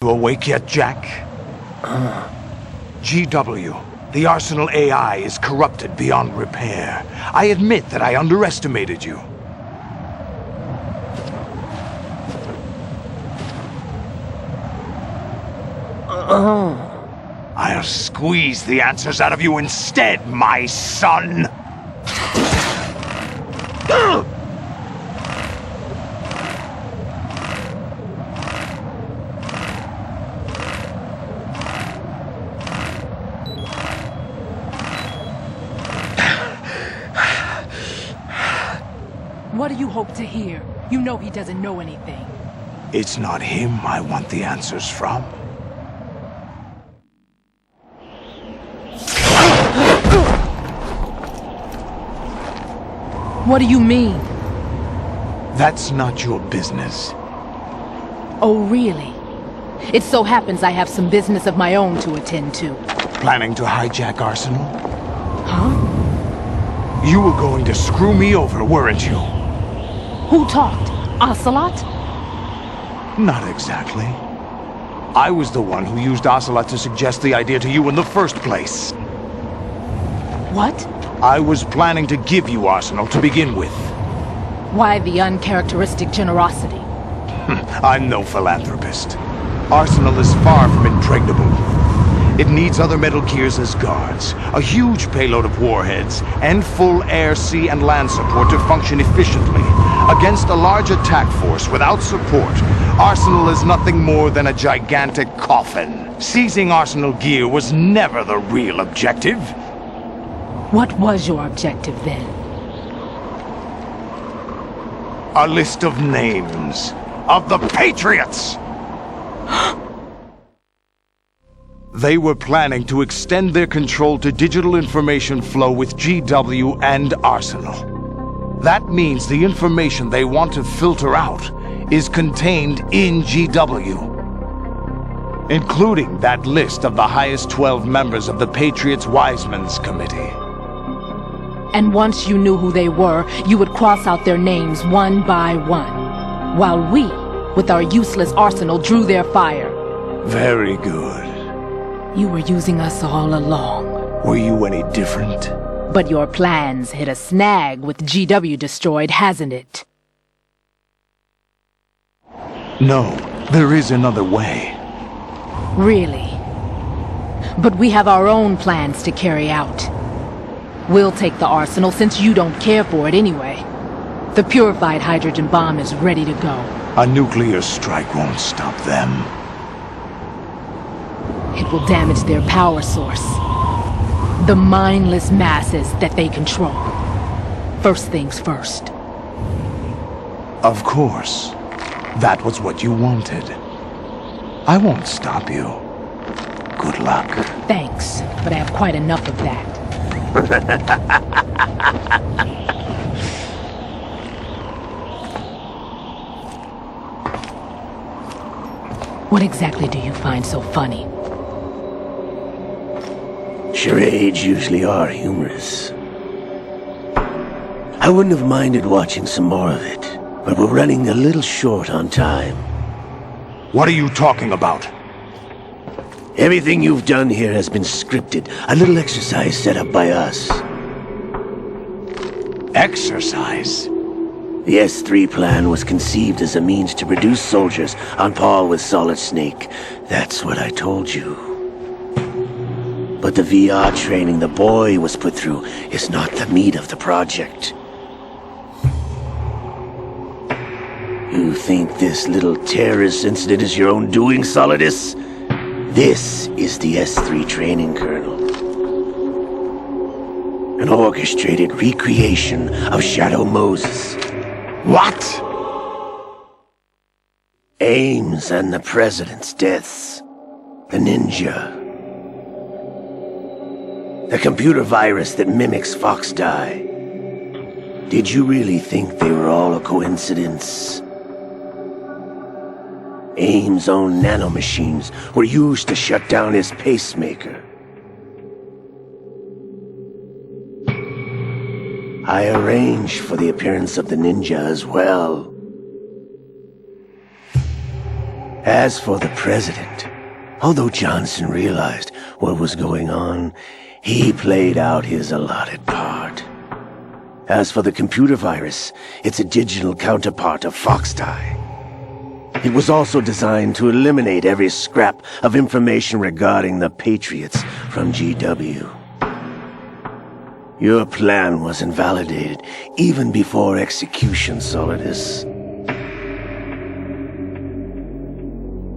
You awake yet, Jack? GW, the Arsenal AI is corrupted beyond repair. I admit that I underestimated you. I'll squeeze the answers out of you instead, my son! What do you hope to hear? You know he doesn't know anything. It's not him I want the answers from. What do you mean? That's not your business. Oh, really? It so happens I have some business of my own to attend to. Planning to hijack Arsenal? Huh? You were going to screw me over, weren't you? Who talked? Ocelot? Not exactly. I was the one who used Ocelot to suggest the idea to you in the first place. What? I was planning to give you Arsenal to begin with. Why the uncharacteristic generosity? I'm no philanthropist. Arsenal is far from impregnable. It needs other Metal Gears as guards, a huge payload of warheads, and full air, sea, and land support to function efficiently. Against a large attack force without support, Arsenal is nothing more than a gigantic coffin. Seizing Arsenal gear was never the real objective. What was your objective then? A list of names of the Patriots! They were planning to extend their control to digital information flow with GW and Arsenal. That means the information they want to filter out is contained in GW, including that list of the highest 12 members of the Patriots Wiseman's Committee. And once you knew who they were, you would cross out their names one by one, while we, with our useless arsenal, drew their fire. Very good. You were using us all along. Were you any different? But your plans hit a snag with GW destroyed, hasn't it? No, there is another way. Really? But we have our own plans to carry out. We'll take the arsenal since you don't care for it anyway. The purified hydrogen bomb is ready to go. A nuclear strike won't stop them. It will damage their power source. The mindless masses that they control. First things first. Of course. That was what you wanted. I won't stop you. Good luck. Thanks, but I have quite enough of that. What exactly do you find so funny? Charades usually are humorous. I wouldn't have minded watching some more of it, but we're running a little short on time. What are you talking about? Everything you've done here has been scripted, a little exercise set up by us. Exercise? The S3 plan was conceived as a means to produce soldiers on par with Solid Snake. That's what I told you. But the VR training the boy was put through is not the meat of the project. You think this little terrorist incident is your own doing, Solidus? This is the S3 training kernel. An orchestrated recreation of Shadow Moses. What? Ames and the President's deaths. The ninja. The computer virus that mimics Foxdie. Did you really think they were all a coincidence? Ames' own nanomachines were used to shut down his pacemaker. I arranged for the appearance of the ninja as well. As for the president, although Johnson realized what was going on, he played out his allotted part. As for the computer virus, it's a digital counterpart of Foxdie. It was also designed to eliminate every scrap of information regarding the Patriots from GW. Your plan was invalidated even before execution, Solidus.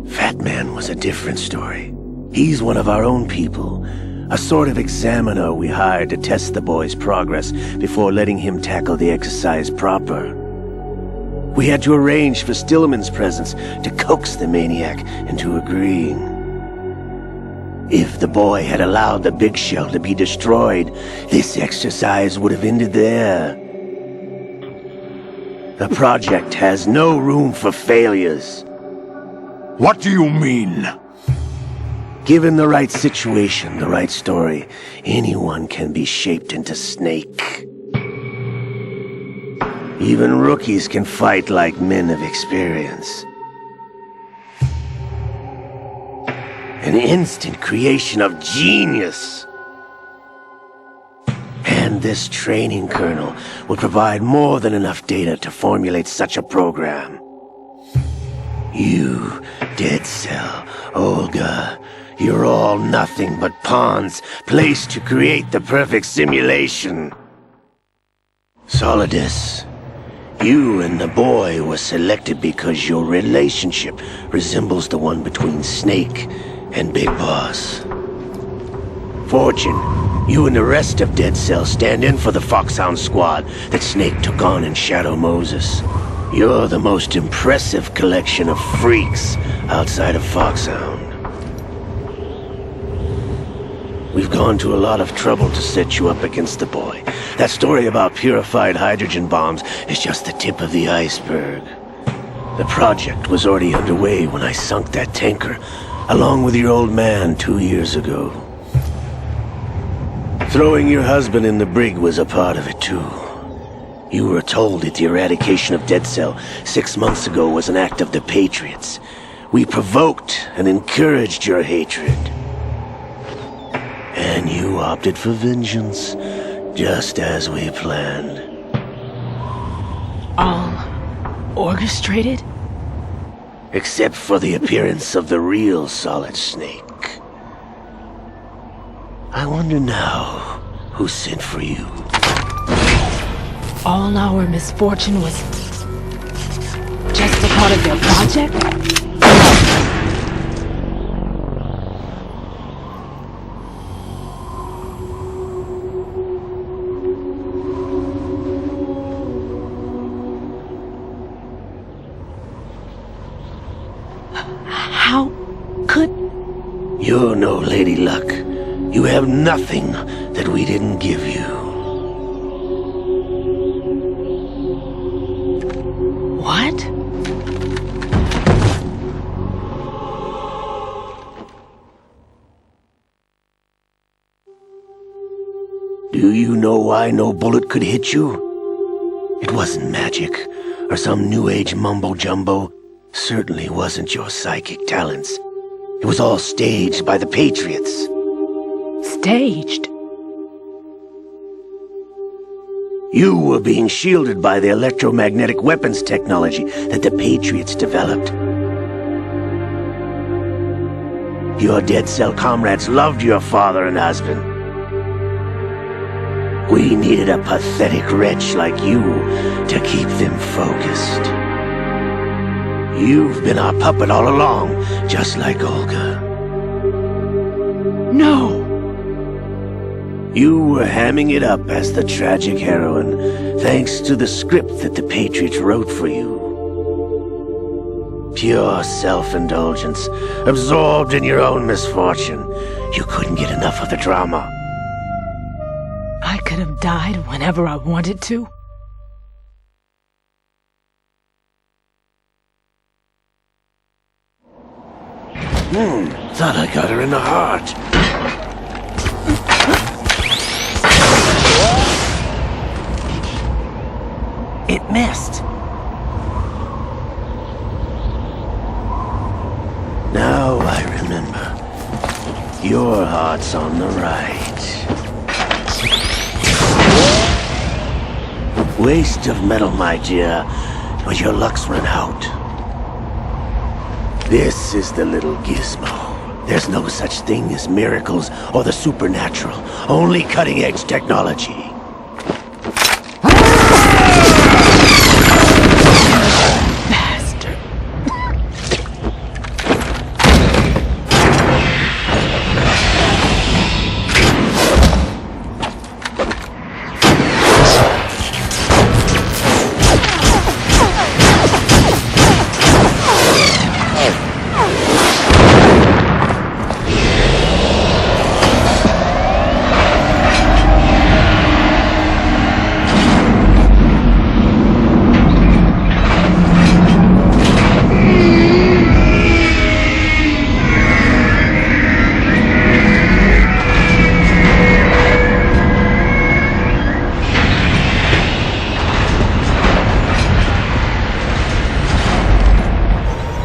Fat Man was a different story. He's one of our own people, a sort of examiner we hired to test the boy's progress before letting him tackle the exercise proper. We had to arrange for Stillman's presence to coax the maniac into agreeing. If the boy had allowed the big shell to be destroyed, this exercise would have ended there. The project has no room for failures. What do you mean? Given the right situation, the right story, anyone can be shaped into Snake. Even rookies can fight like men of experience. An instant creation of genius. And this training kernel would provide more than enough data to formulate such a program. You, Dead Cell, Olga, you're all nothing but pawns placed to create the perfect simulation. Solidus, you and the boy were selected because your relationship resembles the one between Snake and Big Boss. Fortune, you and the rest of Dead Cell stand in for the Foxhound squad that Snake took on in Shadow Moses. You're the most impressive collection of freaks outside of Foxhound. We've gone to a lot of trouble to set you up against the boy. That story about purified hydrogen bombs is just the tip of the iceberg. The project was already underway when I sunk that tanker, along with your old man 2 years ago. Throwing your husband in the brig was a part of it too. You were told that the eradication of Dead Cell 6 months ago was an act of the Patriots. We provoked and encouraged your hatred. And you opted for vengeance, just as we planned. All orchestrated? Except for the appearance of the real Solid Snake. I wonder now who sent for you. All our misfortune was just a part of their project? How could... You're no Lady Luck. You have nothing that we didn't give you. What? Do you know why no bullet could hit you? It wasn't magic, or some new age mumbo-jumbo. Certainly wasn't your psychic talents. It was all staged by the Patriots. Staged? You were being shielded by the electromagnetic weapons technology that the Patriots developed. Your Dead Cell comrades loved your father and husband. We needed a pathetic wretch like you to keep them focused. You've been our puppet all along, just like Olga. No! You were hamming it up as the tragic heroine, thanks to the script that the Patriots wrote for you. Pure self-indulgence, absorbed in your own misfortune. You couldn't get enough of the drama. I could have died whenever I wanted to. Thought I got her in the heart. It missed. Now I remember. Your heart's on the right. Waste of metal, my dear, but your luck's run out. This is the little gizmo. There's no such thing as miracles or the supernatural, only cutting-edge technology. Bastard.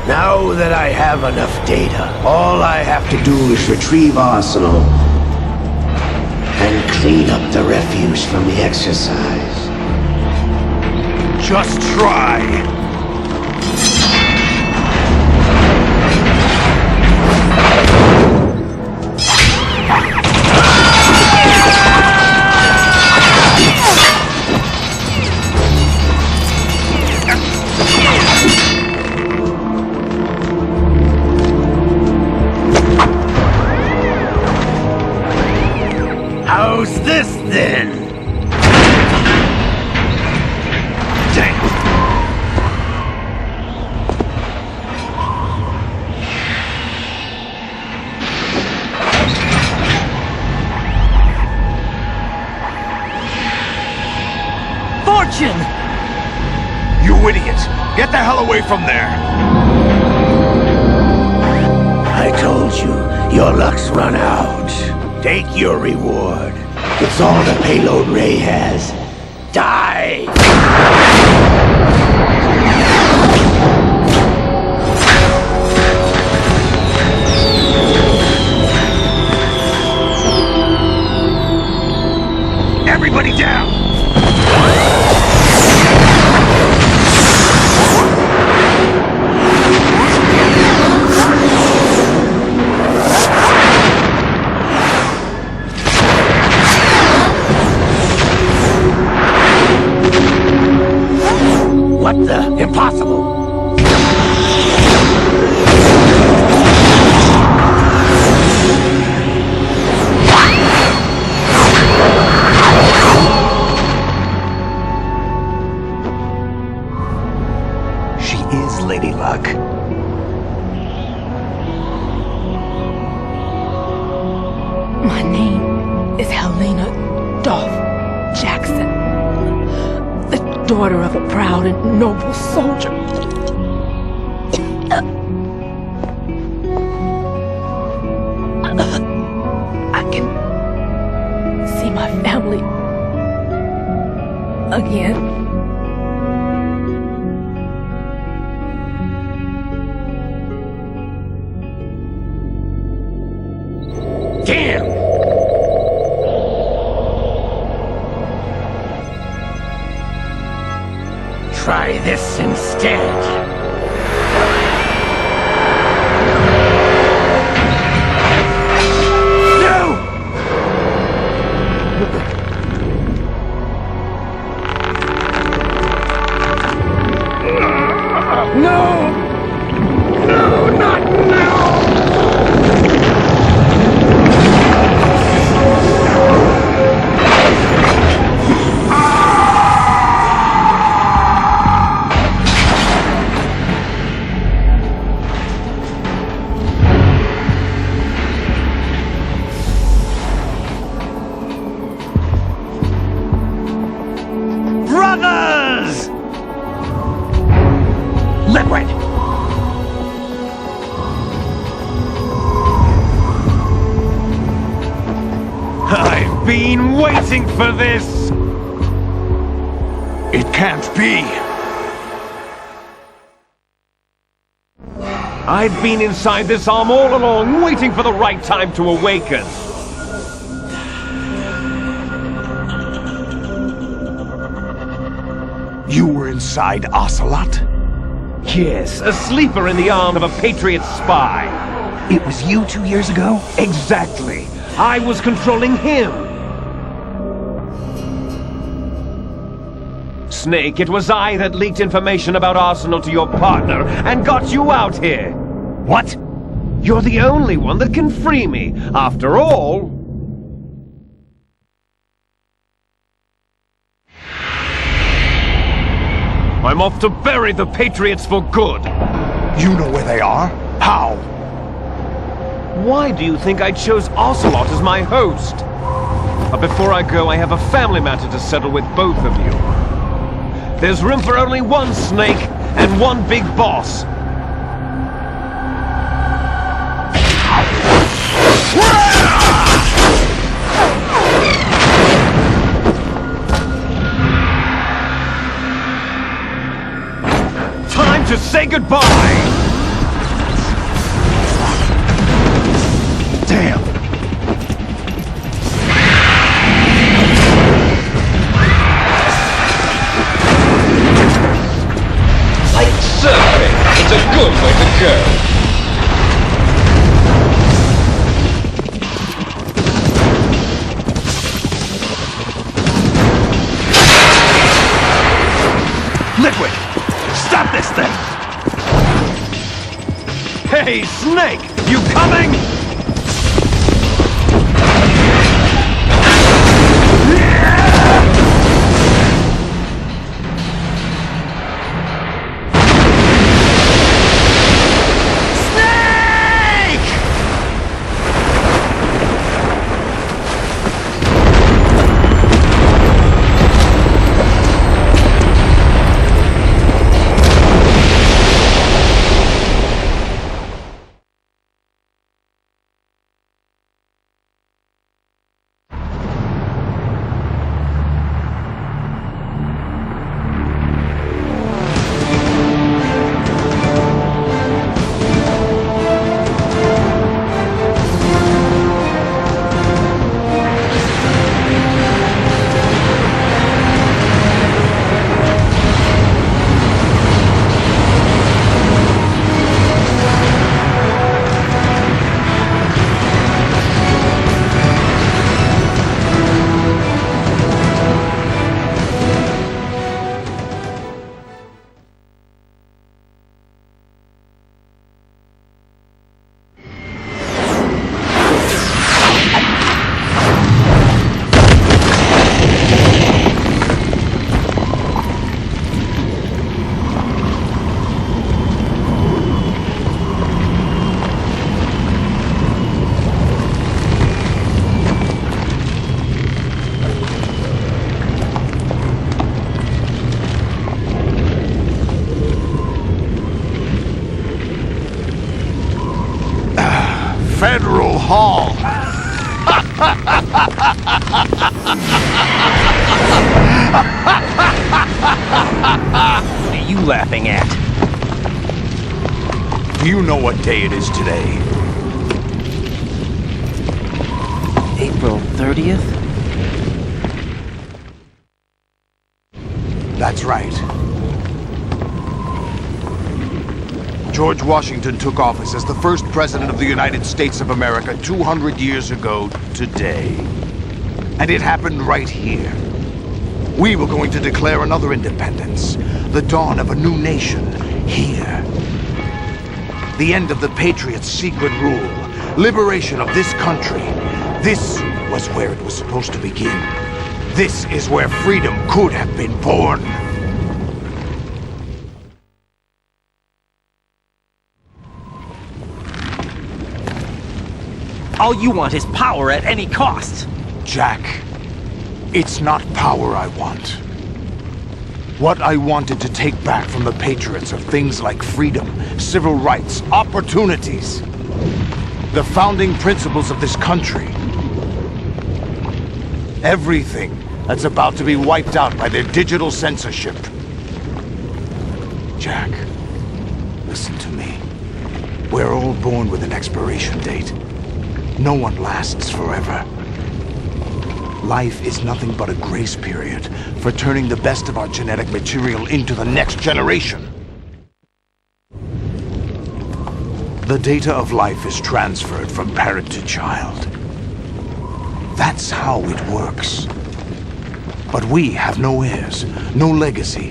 Now that I have enough data, all I have to do is retrieve Arsenal and clean up the refuse from the exercise. Just try. How's this then? Damn. Fortune! You idiot! Get the hell away from there! I told you, your luck's run out. Take your reward. It's all the payload Ray has. Die! Everybody down! What the? Impossible! She is Lady Luck. My name is Helena Dolph Jackson, the daughter of a proud and noble soldier. I can see my family again. Damn! Try this instead. No! No, not now! Brothers! Liquid! I've been waiting for this! It can't be! I've been inside this arm all along, waiting for the right time to awaken. You were inside Ocelot? Yes, a sleeper in the arm of a Patriot spy. It was you 2 years ago? Exactly. I was controlling him. Snake, it was I that leaked information about Arsenal to your partner and got you out here. What? You're the only one that can free me. After all... I'm off to bury the Patriots for good. You know where they are? How? Why do you think I chose Ocelot as my host? But before I go, I have a family matter to settle with both of you. There's room for only one Snake and one big boss. Time to say goodbye! Damn! Like surfing, it's a good way to go. Liquid! Stop this thing! Hey, Snake! You coming? Federal Hall! What are you laughing at? Do you know what day it is today? April 30th? That's right. George Washington took office as the first president of the United States of America 200 years ago today. And it happened right here. We were going to declare another independence, the dawn of a new nation, here. The end of the Patriots' secret rule, liberation of this country. This was where it was supposed to begin. This is where freedom could have been born. All you want is power at any cost. Jack, it's not power I want. What I wanted to take back from the Patriots are things like freedom, civil rights, opportunities. The founding principles of this country. Everything that's about to be wiped out by their digital censorship. Jack, listen to me. We're all born with an expiration date. No one lasts forever. Life is nothing but a grace period for turning the best of our genetic material into the next generation. The data of life is transferred from parent to child. That's how it works. But we have no heirs, no legacy.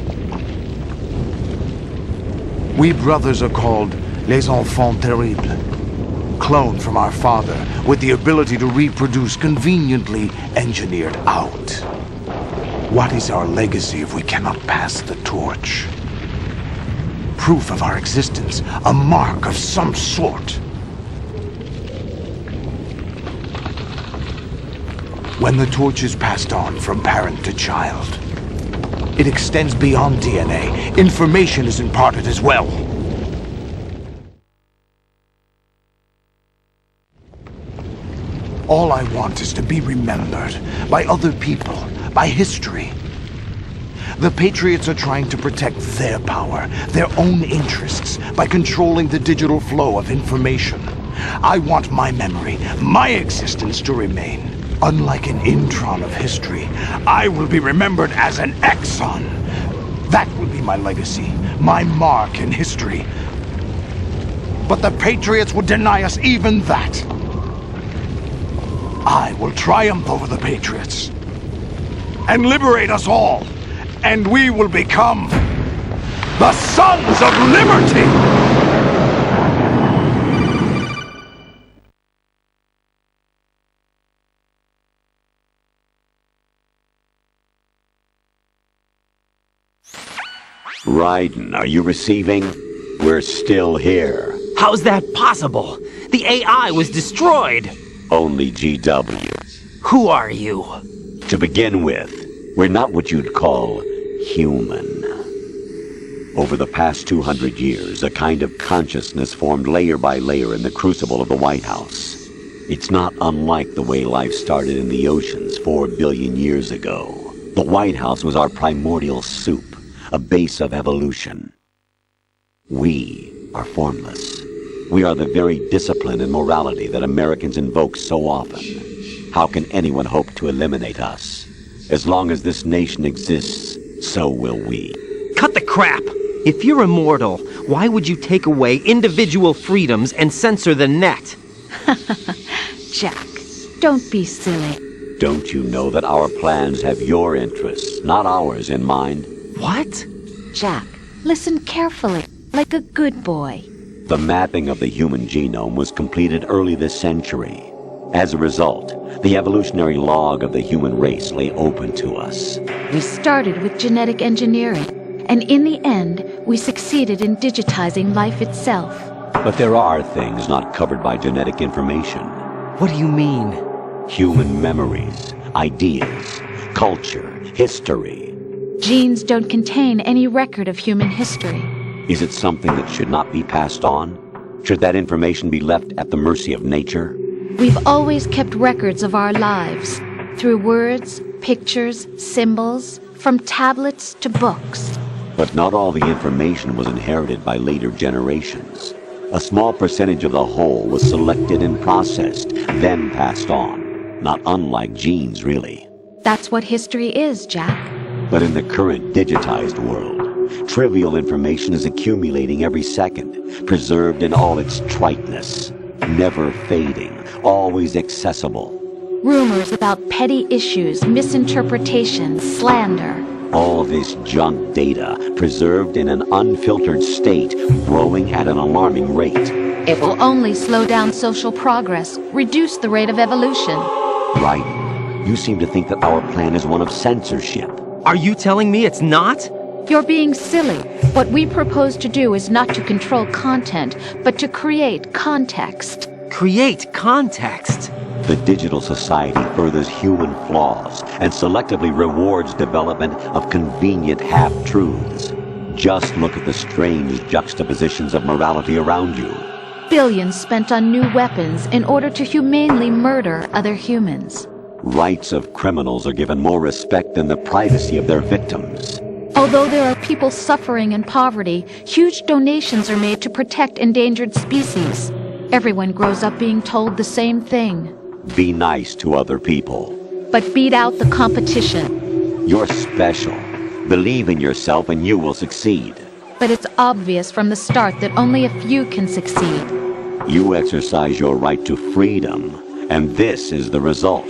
We brothers are called les enfants terribles, cloned from our father with the ability to reproduce conveniently engineered out. What is our legacy if we cannot pass the torch? Proof of our existence, a mark of some sort. When the torch is passed on from parent to child, it extends beyond DNA. Information is imparted as well. All I want is to be remembered by other people, by history. The Patriots are trying to protect their power, their own interests, by controlling the digital flow of information. I want my memory, my existence to remain. Unlike an intron of history, I will be remembered as an exon. That will be my legacy, my mark in history. But the Patriots would deny us even that. I will triumph over the Patriots and liberate us all, and we will become the Sons of Liberty! Raiden, are you receiving? We're still here. How's that possible? The AI was destroyed! Only GW. Who are you? To begin with, we're not what you'd call human. Over the past 200 years, a kind of consciousness formed layer by layer in the crucible of the White House. It's not unlike the way life started in the oceans 4 billion years ago. The White House was our primordial soup, a base of evolution. We are formless. We are the very discipline and morality that Americans invoke so often. How can anyone hope to eliminate us? As long as this nation exists, so will we. Cut the crap! If you're immortal, why would you take away individual freedoms and censor the net? Jack, don't be silly. Don't you know that our plans have your interests, not ours, in mind? What? Jack, listen carefully, like a good boy. The mapping of the human genome was completed early this century. As a result, the evolutionary log of the human race lay open to us. We started with genetic engineering, and in the end, we succeeded in digitizing life itself. But there are things not covered by genetic information. What do you mean? Human memories, ideas, culture, history. Genes don't contain any record of human history. Is it something that should not be passed on? Should that information be left at the mercy of nature? We've always kept records of our lives, through words, pictures, symbols, from tablets to books. But not all the information was inherited by later generations. A small percentage of the whole was selected and processed, then passed on. Not unlike genes, really. That's what history is, Jack. But in the current digitized world, trivial information is accumulating every second, preserved in all its triteness, never fading, always accessible. Rumors about petty issues, misinterpretations, slander. All this junk data, preserved in an unfiltered state, growing at an alarming rate. It will only slow down social progress, reduce the rate of evolution. Right. You seem to think that our plan is one of censorship. Are you telling me it's not? You're being silly. What we propose to do is not to control content, but to create context. Create context? The digital society furthers human flaws and selectively rewards development of convenient half-truths. Just look at the strange juxtapositions of morality around you. Billions spent on new weapons in order to humanely murder other humans. Rights of criminals are given more respect than the privacy of their victims. Although there are people suffering in poverty, huge donations are made to protect endangered species. Everyone grows up being told the same thing. Be nice to other people. But beat out the competition. You're special. Believe in yourself and you will succeed. But it's obvious from the start that only a few can succeed. You exercise your right to freedom, and this is the result.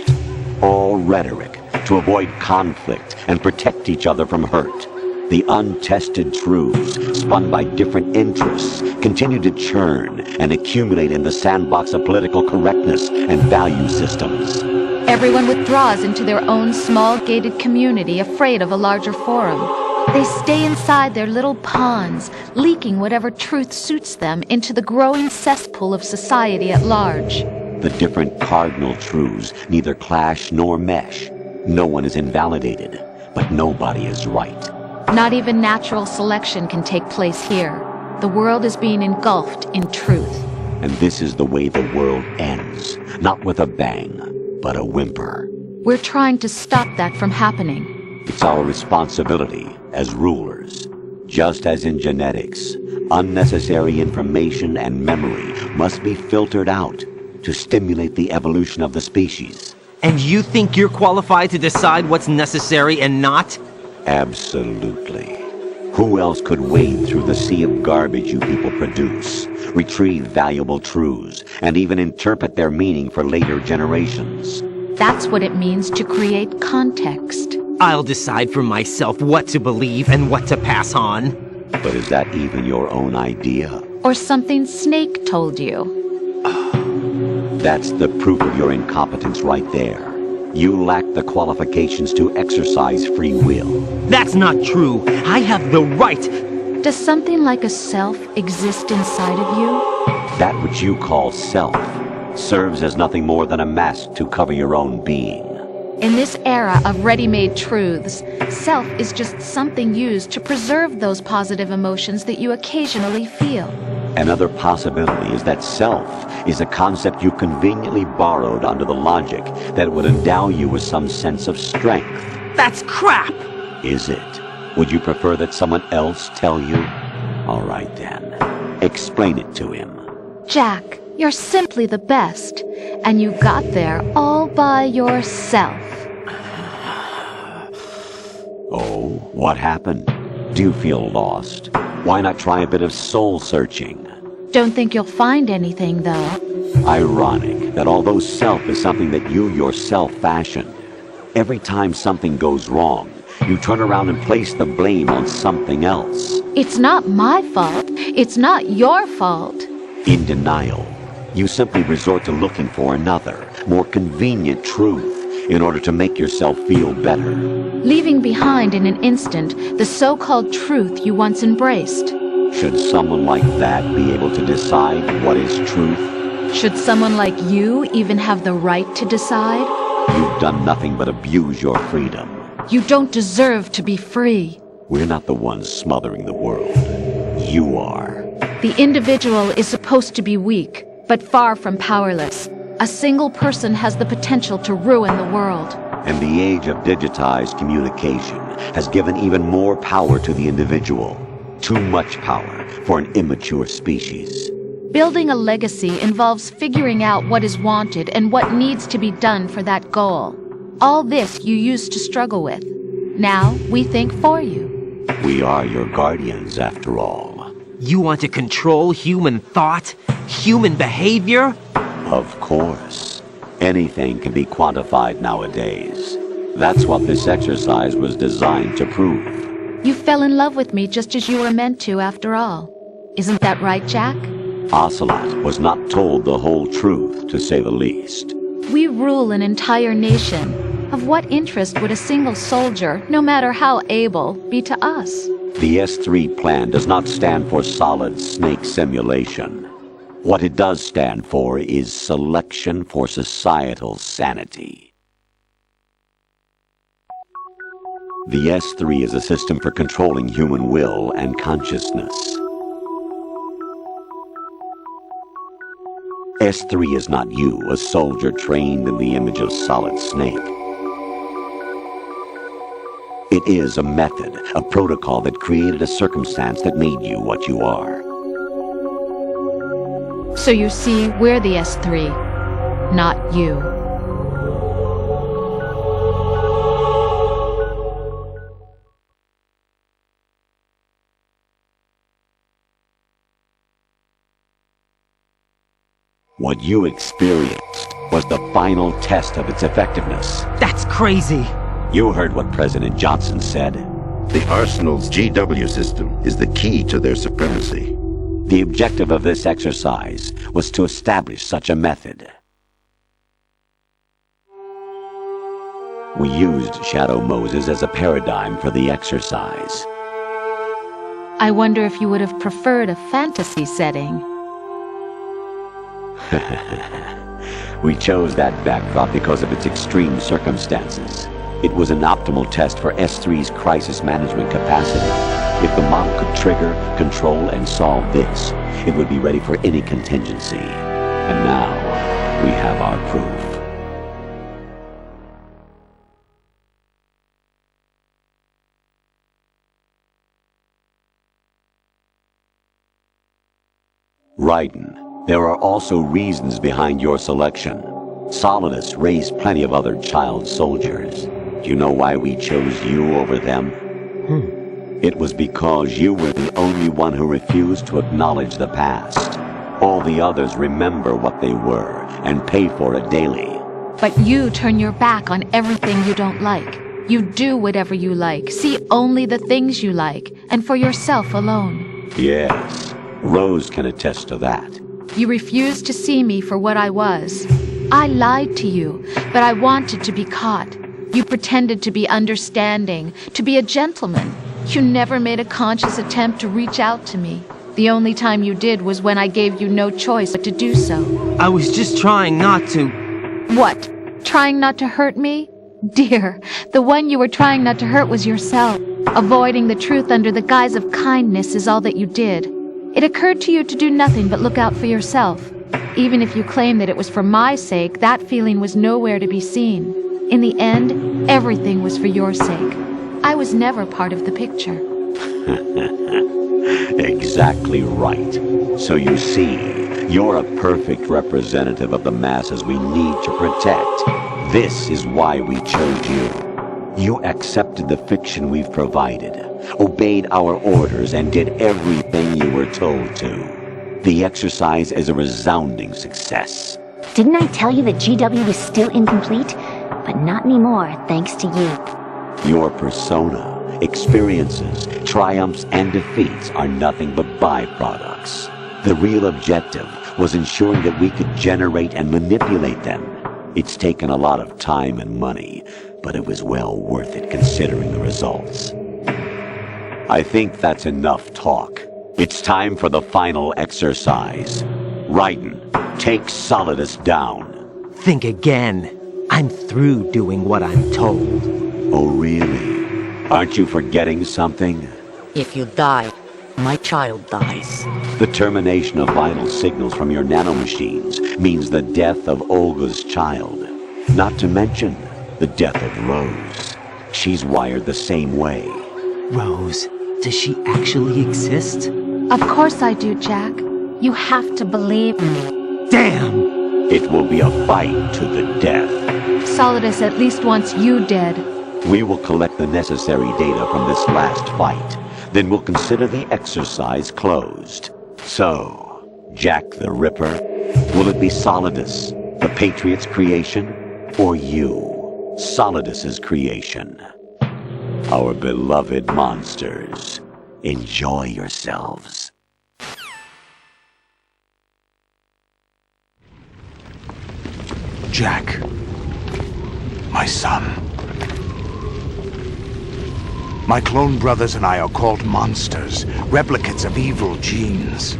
All rhetoric to avoid conflict and protect each other from hurt. The untested truths, spun by different interests, continue to churn and accumulate in the sandbox of political correctness and value systems. Everyone withdraws into their own small gated community, afraid of a larger forum. They stay inside their little ponds, leaking whatever truth suits them into the growing cesspool of society at large. The different cardinal truths neither clash nor mesh. No one is invalidated, but nobody is right. Not even natural selection can take place here. The world is being engulfed in truth. And this is the way the world ends. Not with a bang, but a whimper. We're trying to stop that from happening. It's our responsibility as rulers. Just as in genetics, unnecessary information and memory must be filtered out to stimulate the evolution of the species. And you think you're qualified to decide what's necessary and not? Absolutely. Who else could wade through the sea of garbage you people produce, retrieve valuable truths, and even interpret their meaning for later generations? That's what it means to create context. I'll decide for myself what to believe and what to pass on. But is that even your own idea? Or something Snake told you? That's the proof of your incompetence right there. You lack the qualifications to exercise free will. That's not true. I have the right. Does something like a self exist inside of you? That which you call self serves as nothing more than a mask to cover your own being. In this era of ready-made truths, self is just something used to preserve those positive emotions that you occasionally feel. Another possibility is that self is a concept you conveniently borrowed under the logic that would endow you with some sense of strength. That's crap! Is it? Would you prefer that someone else tell you? All right then. Explain it to him. Jack, you're simply the best, and you got there all by yourself. Oh, what happened? Do you feel lost? Why not try a bit of soul-searching? Don't think you'll find anything, though. Ironic that although self is something that you yourself fashioned, every time something goes wrong, you turn around and place the blame on something else. It's not my fault. It's not your fault. In denial, you simply resort to looking for another, more convenient truth in order to make yourself feel better. Leaving behind in an instant the so-called truth you once embraced. Should someone like that be able to decide what is truth? Should someone like you even have the right to decide? You've done nothing but abuse your freedom. You don't deserve to be free. We're not the ones smothering the world. You are. The individual is supposed to be weak, but far from powerless. A single person has the potential to ruin the world. And the age of digitized communication has given even more power to the individual. Too much power for an immature species. Building a legacy involves figuring out what is wanted and what needs to be done for that goal. All this you used to struggle with. Now we think for you. We are your guardians, after all. You want to control human thought? Human behavior? Of course. Anything can be quantified nowadays. That's what this exercise was designed to prove. You fell in love with me just as you were meant to, after all. Isn't that right, Jack? Ocelot was not told the whole truth, to say the least. We rule an entire nation. Of what interest would a single soldier, no matter how able, be to us? The S3 plan does not stand for Solid Snake Simulation. What it does stand for is Selection for Societal Sanity. The S3 is a system for controlling human will and consciousness. S3 is not you, a soldier trained in the image of Solid Snake. It is a method, a protocol that created a circumstance that made you what you are. So you see, we're the S3, not you. What you experienced was the final test of its effectiveness. That's crazy! You heard what President Johnson said. The Arsenal's GW system is the key to their supremacy. The objective of this exercise was to establish such a method. We used Shadow Moses as a paradigm for the exercise. I wonder if you would have preferred a fantasy setting. We chose that backdrop because of its extreme circumstances. It was an optimal test for S3's crisis management capacity. If the model could trigger, control, and solve this, it would be ready for any contingency. And now, we have our proof. Raiden, there are also reasons behind your selection. Solidus raised plenty of other child soldiers. Do you know why we chose you over them? It was because you were the only one who refused to acknowledge the past. All the others remember what they were and pay for it daily. But you turn your back on everything you don't like. You do whatever you like, see only the things you like, and for yourself alone. Yes, Rose can attest to that. You refused to see me for what I was. I lied to you, but I wanted to be caught. You pretended to be understanding, to be a gentleman. You never made a conscious attempt to reach out to me. The only time you did was when I gave you no choice but to do so. I was just trying not to. What? Trying not to hurt me? Dear, the one you were trying not to hurt was yourself. Avoiding the truth under the guise of kindness is all that you did. It occurred to you to do nothing but look out for yourself. Even if you claim that it was for my sake, that feeling was nowhere to be seen. In the end, everything was for your sake. I was never part of the picture. Exactly right. So you see, you're a perfect representative of the masses we need to protect. This is why we chose you. You accepted the fiction we've provided, obeyed our orders, and did everything you were told to. The exercise is a resounding success. Didn't I tell you that GW was still incomplete? But not anymore, thanks to you. Your persona, experiences, triumphs, and defeats are nothing but byproducts. The real objective was ensuring that we could generate and manipulate them. It's taken a lot of time and money, but it was well worth it considering the results. I think that's enough talk. It's time for the final exercise. Raiden, take Solidus down. Think again. I'm through doing what I'm told. Oh, really? Aren't you forgetting something? If you die, my child dies. The termination of vital signals from your nanomachines means the death of Olga's child. Not to mention the death of Rose. She's wired the same way. Rose, does she actually exist? Of course I do, Jack. You have to believe me. Damn! It will be a fight to the death. Solidus at least wants you dead. We will collect the necessary data from this last fight. Then we'll consider the exercise closed. So, Jack the Ripper, will it be Solidus, the Patriot's creation, or you, Solidus's creation? Our beloved monsters, enjoy yourselves. Jack, my son. My clone brothers and I are called monsters, replicates of evil genes.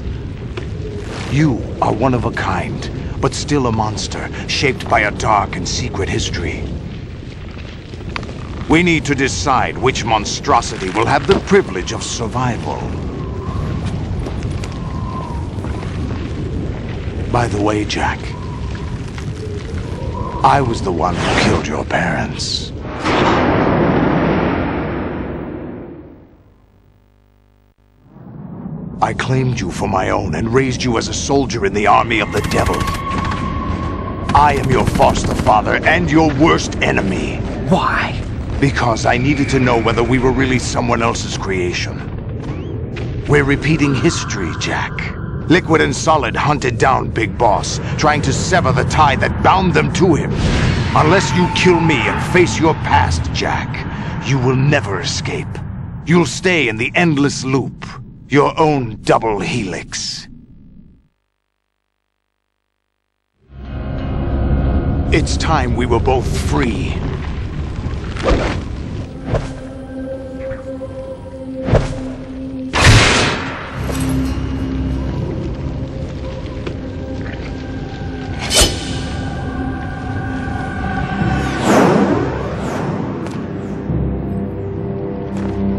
You are one of a kind, but still a monster, shaped by a dark and secret history. We need to decide which monstrosity will have the privilege of survival. By the way, Jack, I was the one who killed your parents. I claimed you for my own and raised you as a soldier in the army of the devil. I am your foster father and your worst enemy. Why? Because I needed to know whether we were really someone else's creation. We're repeating history, Jack. Liquid and Solid hunted down Big Boss, trying to sever the tie that bound them to him. Unless you kill me and face your past, Jack, you will never escape. You'll stay in the endless loop, your own double helix. It's time we were both free.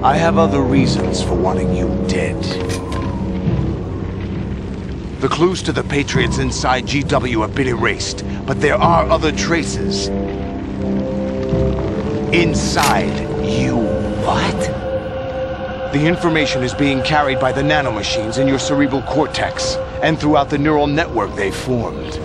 I have other reasons for wanting you dead. The clues to the Patriots inside GW have been erased, but there are other traces. Inside you. What? The information is being carried by the nanomachines in your cerebral cortex, and throughout the neural network they formed.